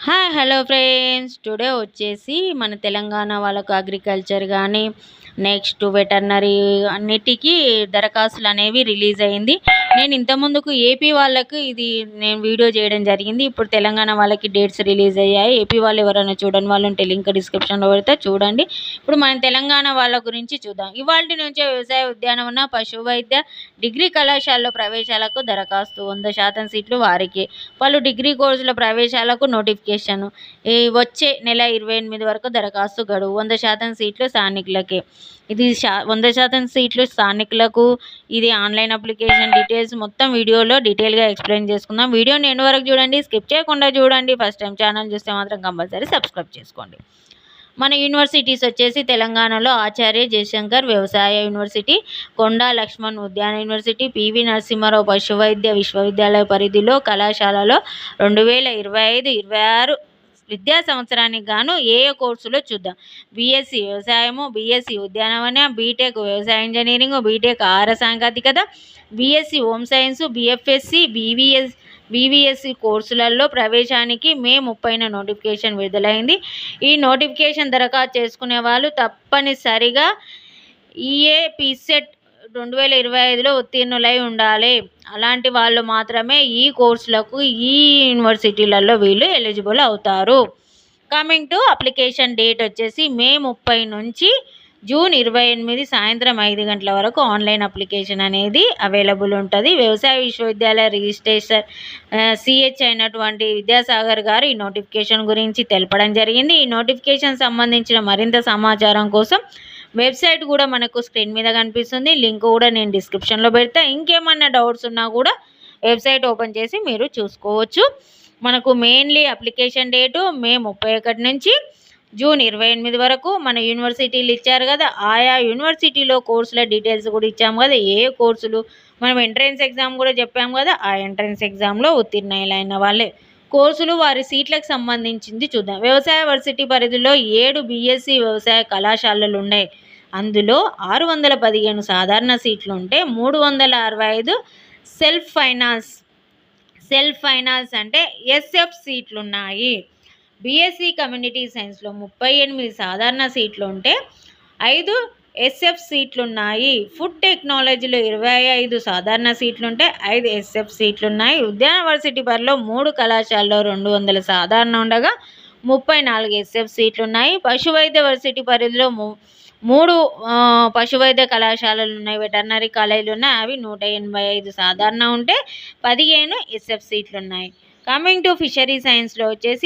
Hi hello friends, today వచ్చేసి మన తెలంగాణ వాళ్ళకు అగ్రికల్చర్ కానీ నెక్స్ట్ వెటర్నరీ అన్నిటికీ దరఖాస్తులు అనేవి రిలీజ్ అయింది. నేను ఇంతకుముందుకు ఏపీ వాళ్ళకు నేను వీడియో చేయడం జరిగింది. ఇప్పుడు తెలంగాణ వాళ్ళకి డేట్స్ రిలీజ్ అయ్యాయి. ఏపీ వాళ్ళు ఎవరైనా చూడని వాళ్ళు ఉంటే లింక్ డిస్క్రిప్షన్లో పెడితే చూడండి. ఇప్పుడు మన తెలంగాణ వాళ్ళ గురించి చూద్దాం. ఇవాల్టి నుంచే వ్యవసాయ ఉద్యానవన పశు వైద్య డిగ్రీ కళాశాలలో ప్రవేశాలకు దరఖాస్తు 100% సీట్లు వారికి. పలు డిగ్రీ కోర్సుల ప్రవేశాలకు నోటిఫికేషన్. ఈ వచ్చే నెల 28 వరకు దరఖాస్తు గడువు. 100% సీట్లు స్థానికులకే. ఇది 100% సీట్లు స్థానికులకు. ఇది ఆన్లైన్ అప్లికేషన్ డీటెయిల్స్ మొత్తం వీడియోలో డీటెయిల్గా ఎక్స్ప్లెయిన్ చేసుకుందాం. వీడియోని ఎండ్ వరకు చూడండి, స్కిప్ చేయకుండా చూడండి. ఫస్ట్ టైం ఛానల్ చూస్తే మాత్రం కంపల్సరీ సబ్స్క్రైబ్ చేసుకోండి. మన యూనివర్సిటీస్ వచ్చేసి తెలంగాణలో ఆచార్య జయశంకర్ వ్యవసాయ యూనివర్సిటీ, కొండా లక్ష్మణ్ ఉద్యాన యూనివర్సిటీ, పివి నరసింహారావు పశువైద్య విశ్వవిద్యాలయ పరిధిలో కళాశాలలో 2025-26 విద్యా సంవత్సరానికి గాను ఏ కోర్సులో చూద్దాం. బీఎస్సీ వ్యవసాయము, బీఎస్సీ ఉద్యానవన, బీటెక్ వ్యవసాయ ఇంజనీరింగ్, బీటెక్ ఆహార సాంకేతికత, BSc home science, BFSc, BVSc కోర్సులలో ప్రవేశానికి మే 30న నోటిఫికేషన్ విడుదలైంది. ఈ నోటిఫికేషన్ దరఖాస్తు చేసుకునే వాళ్ళు తప్పనిసరిగా ఈఏపీసెట్ 2025లో ఉత్తీర్ణులై ఉండాలి. అలాంటి వాళ్ళు మాత్రమే ఈ కోర్సులకు ఈ యూనివర్సిటీలలో వీళ్ళు ఎలిజిబుల్ అవుతారు. కమింగ్ టు అప్లికేషన్ డేట్ వచ్చేసి మే 30 నుంచి జూన్ 28 సాయంత్రం 5 గంటల వరకు ఆన్లైన్ అప్లికేషన్ అనేది అవైలబుల్ ఉంటుంది. వ్యవసాయ విశ్వవిద్యాలయ రిజిస్ట్రేషన్ సిహెచ్ అయినటువంటి విద్యాసాగర్ గారు ఈ నోటిఫికేషన్ గురించి తెలపడం జరిగింది. ఈ నోటిఫికేషన్ సంబంధించిన మరింత సమాచారం కోసం వెబ్సైట్ కూడా మనకు స్క్రీన్ మీద కనిపిస్తుంది. లింక్ కూడా నేను డిస్క్రిప్షన్లో పెడతా. ఇంకేమన్నా డౌట్స్ ఉన్నా కూడా వెబ్సైట్ ఓపెన్ చేసి మీరు చూసుకోవచ్చు. మనకు మెయిన్లీ అప్లికేషన్ డేటు మే 31 నుంచి జూన్ 28 వరకు మన యూనివర్సిటీలు ఇచ్చారు కదా. ఆయా యూనివర్సిటీలో కోర్సుల డీటెయిల్స్ కూడా ఇచ్చాము కదా. ఏ కోర్సులు మనం ఎంట్రన్స్ ఎగ్జామ్ కూడా చెప్పాము కదా. ఆ ఎంట్రన్స్ ఎగ్జామ్లో ఉత్తీర్ణులైన వాళ్ళే కోర్సులు వారి సీట్లకు సంబంధించింది చూద్దాం. వ్యవసాయ వర్సిటీ పరిధిలో 7 బీఎస్సీ వ్యవసాయ కళాశాలలు ఉన్నాయి. అందులో 615 సాధారణ సీట్లు ఉంటే 365 సెల్ఫ్ ఫైనాన్స్ అంటే ఎస్ఎఫ్ సీట్లు ఉన్నాయి. బీఎస్సీ కమ్యూనిటీ సైన్స్లో 38 సాధారణ సీట్లు ఉంటే 5 ఎస్ఎఫ్ సీట్లు ఉన్నాయి. ఫుడ్ టెక్నాలజీలో 25 సాధారణ సీట్లు ఉంటే 5 ఎస్ఎఫ్ సీట్లు ఉన్నాయి. ఉద్యాన వర్సిటీ పరిధిలో 3 కళాశాలలో 200 సాధారణ ఉండగా 34 ఎస్ఎఫ్ సీట్లు ఉన్నాయి. పశువైద్య వర్సిటీ పరిధిలో 3 పశువైద్య కళాశాలలు ఉన్నాయి. వెటర్నరీ కాలేజీలు ఉన్నాయి. అవి 185 సాధారణ ఉంటే 15 ఎస్ఎఫ్ సీట్లు ఉన్నాయి. కమింగ్ టు ఫిషరీ సైన్స్లో వచ్చేసి